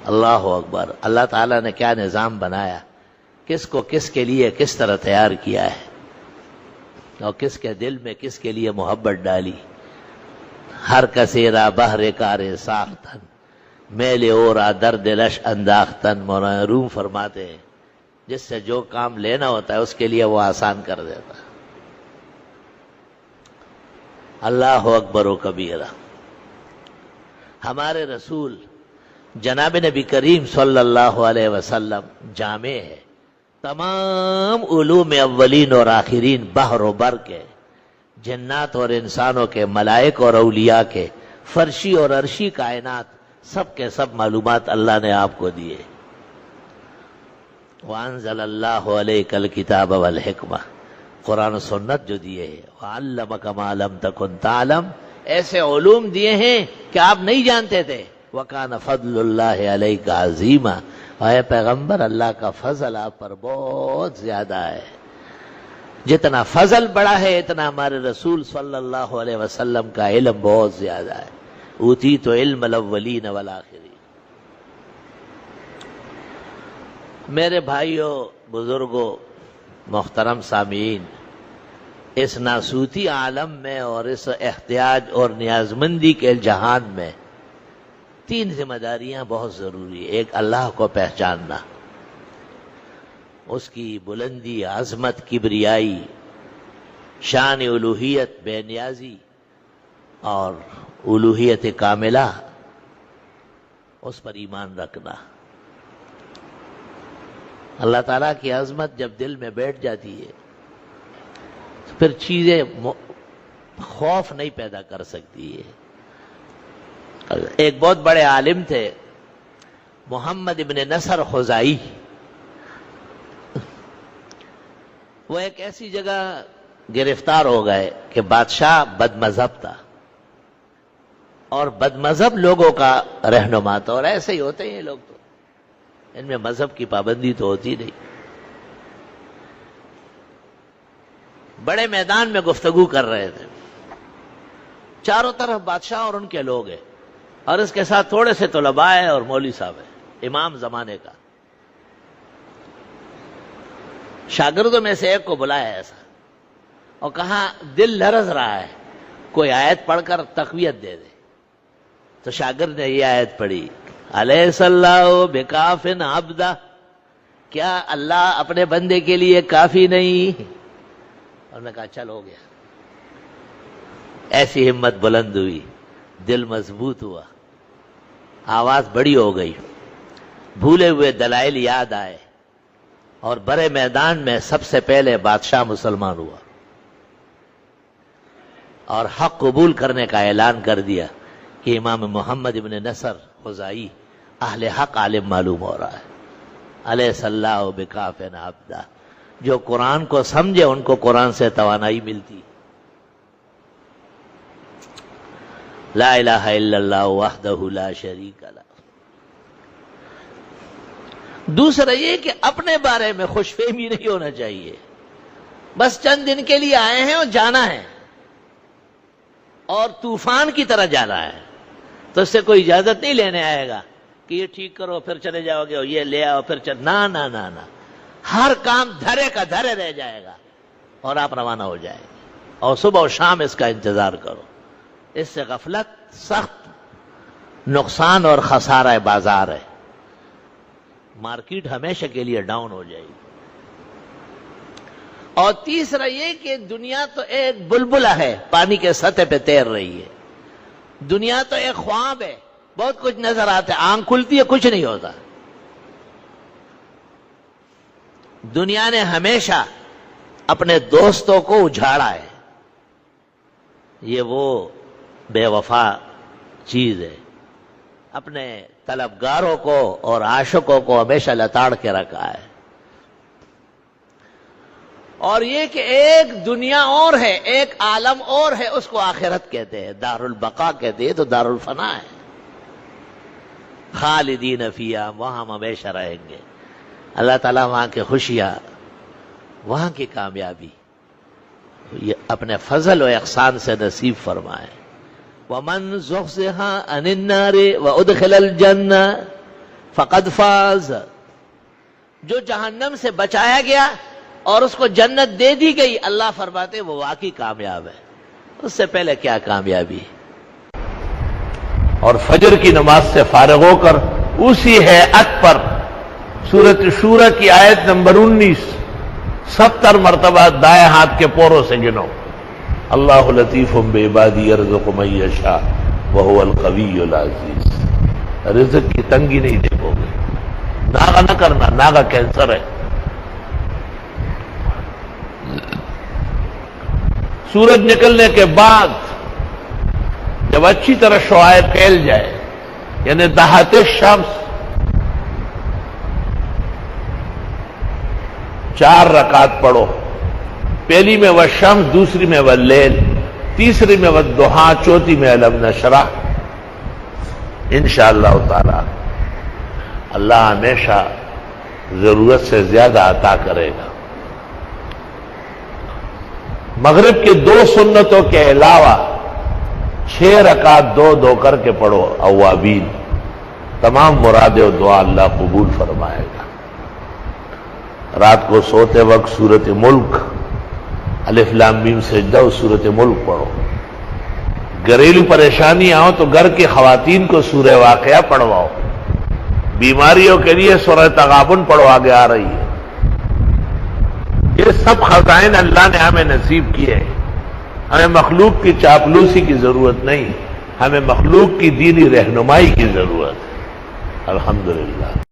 اللہ اکبر. اللہ تعالیٰ نے کیا نظام بنایا، کس کو کس کے لیے کس طرح تیار کیا ہے، اور کس کے دل میں کس کے لیے محبت ڈالی. ہر کثیرہ بہر کار ساختن میل اورا درد لش انداختن. مولانا روم فرماتے ہیں جس سے جو کام لینا ہوتا ہے اس کے لیے وہ آسان کر دیتا. اللہ اکبر و کبیرہ. ہمارے رسول جناب نبی کریم صلی اللہ علیہ وسلم جامع ہے تمام علوم اولین اور آخرین، بحر و بر کے، جنات اور انسانوں کے، ملائک اور اولیاء کے، فرشی اور عرشی کائنات، سب کے سب معلومات اللہ نے آپ کو دیے. وَأَنزَلَ اللَّهُ عَلَيْكَ الْكِتَابَ وَالْحِكْمَةَ، قرآن و سنت جو دیے ہیں. وَعَلَّمَكَ مَا لَمْ تَكُنْ تَعْلَمْ، ایسے علوم دیے ہیں کہ آپ نہیں جانتے تھے. وَكَانَ فَضْلُ اللَّهِ عَلَيْكَ عَظِيمًا، اے پیغمبر اللہ کا فضل آپ پر بہت زیادہ ہے. جتنا فضل بڑا ہے اتنا ہمارے رسول صلی اللہ علیہ وسلم کا علم بہت زیادہ ہے. اوتیت علم الاولین والآخرین. میرے بھائیوں، بزرگوں، محترم سامعین، اس ناسوتی عالم میں اور اس احتیاج اور نیازمندی کے جہان میں تین ذمہ داریاں بہت ضروری ہیں. ایک، اللہ کو پہچاننا، اس کی بلندی، عظمت، کبریائی، شان الوہیت، بے نیازی اور الوہیت کاملہ، اس پر ایمان رکھنا. اللہ تعالیٰ کی عظمت جب دل میں بیٹھ جاتی ہے تو پھر چیزیں خوف نہیں پیدا کر سکتی ہے. ایک بہت بڑے عالم تھے محمد ابن نصر خزائی. وہ ایک ایسی جگہ گرفتار ہو گئے کہ بادشاہ بد مذہب تھا اور بد مذہب لوگوں کا رہنما تھا. اور ایسے ہی ہوتے ہیں یہ لوگ، تو ان میں مذہب کی پابندی تو ہوتی نہیں. بڑے میدان میں گفتگو کر رہے تھے، چاروں طرف بادشاہ اور ان کے لوگ ہیں، اور اس کے ساتھ تھوڑے سے طلباء ہیں اور مولوی صاحب ہیں، امام زمانے کا. شاگردوں میں سے ایک کو بلایا ایسا اور کہا دل لرز رہا ہے، کوئی آیت پڑھ کر تقویت دے دے. تو شاگرد نے یہ آیت پڑھی، الیس اللہ بکاف عبدہ، کیا اللہ اپنے بندے کے لیے کافی نہیں؟ اور میں کہا چل ہو گیا. ایسی ہمت بلند ہوئی، دل مضبوط ہوا، آواز بڑی ہو گئی، بھولے ہوئے دلائل یاد آئے، اور بڑے میدان میں سب سے پہلے بادشاہ مسلمان ہوا اور حق قبول کرنے کا اعلان کر دیا کہ امام محمد ابن نصر خزائی اہل حق عالم معلوم ہو رہا ہے. الیس اللہ بکاف عبدہ. جو قرآن کو سمجھے ان کو قرآن سے توانائی ملتی. لا الہ الا اللہ وحدہ لا شریک لہ. دوسرا یہ کہ اپنے بارے میں خوش فہمی نہیں ہونا چاہیے. بس چند دن کے لیے آئے ہیں اور جانا ہے، اور طوفان کی طرح جانا ہے، تو اس سے کوئی اجازت نہیں لینے آئے گا کہ یہ ٹھیک کرو پھر چلے جاؤ گے، اور یہ لے آؤ پھر نہ نہ نہ نہ. ہر کام دھرے کا دھرے رہ جائے گا اور آپ روانہ ہو جائیں گے، اور صبح و شام اس کا انتظار کرو. اس سے غفلت سخت نقصان اور خسارہ بازار ہے. مارکیٹ ہمیشہ کے لیے ڈاؤن ہو جائے گی. اور تیسرا یہ کہ دنیا تو ایک بلبلہ ہے، پانی کے سطح پہ تیر رہی ہے. دنیا تو ایک خواب ہے، بہت کچھ نظر آتا ہے، آنکھ کھلتی ہے کچھ نہیں ہوتا. دنیا نے ہمیشہ اپنے دوستوں کو اجھاڑا ہے. یہ وہ بے وفا چیز ہے. اپنے طلبگاروں کو اور عاشقوں کو ہمیشہ لتاڑ کے رکھا ہے. اور یہ کہ ایک دنیا اور ہے، ایک عالم اور ہے، اس کو آخرت کہتے ہیں، دار البقا کہتے ہیں، تو دار الفنا ہے. خالدین فیہا، وہاں ہم ہمیشہ رہیں گے. اللہ تعالیٰ وہاں کی خوشیاں، وہاں کی کامیابی یہ اپنے فضل و احسان سے نصیب فرمائے. وَمَنْ زُحْزِحَ عَنِ النَّارِ وَأُدْخِلَ الْجَنَّةَ فقد فاز، جو جہنم سے بچایا گیا اور اس کو جنت دے دی گئی، اللہ فرماتے وہ واقعی کامیاب ہے، اس سے پہلے کیا کامیابی۔ اور فجر کی نماز سے فارغ ہو کر اسی ہیئت پر سورۃ شورى کی آیت نمبر 19 70 مرتبہ دائیں ہاتھ کے پوروں سے گنو۔ اللہ لطیف بعبادی یرزق من یشاء وہو القوی العزیز۔ رزق کی تنگی نہیں دیکھو گے، ناغہ نہ کرنا، ناغہ کینسر ہے۔ سورج نکلنے کے بعد جب اچھی طرح شعاع پھیل جائے، یعنی دہات شمس، 4 رکعت پڑھو، پہلی میں والشمس، دوسری میں واللیل، تیسری میں والضحیٰ، چوتھی میں الم نشرح۔ انشاءاللہ تعالی اللہ ہمیشہ ضرورت سے زیادہ عطا کرے گا۔ مغرب کی 2 سنتوں کے علاوہ 6 رکعت 2 کر کے پڑھو اوابین، تمام مرادیں و دعا اللہ قبول فرمائے گا۔ رات کو سوتے وقت سورۃ ملک، الف لام میم سجدہ، سورۃ ملک پڑھو۔ گھریلو پریشانی آؤ تو گھر کی خواتین کو سورہ واقعہ پڑھواؤ۔ بیماریوں کے لیے سورہ تغابن پڑھو، آگے آ رہی ہے۔ یہ سب خزائن اللہ نے ہمیں نصیب کیے ہیں۔ ہمیں مخلوق کی چاپلوسی کی ضرورت نہیں، ہمیں مخلوق کی دینی رہنمائی کی ضرورت ہے۔ الحمدللہ۔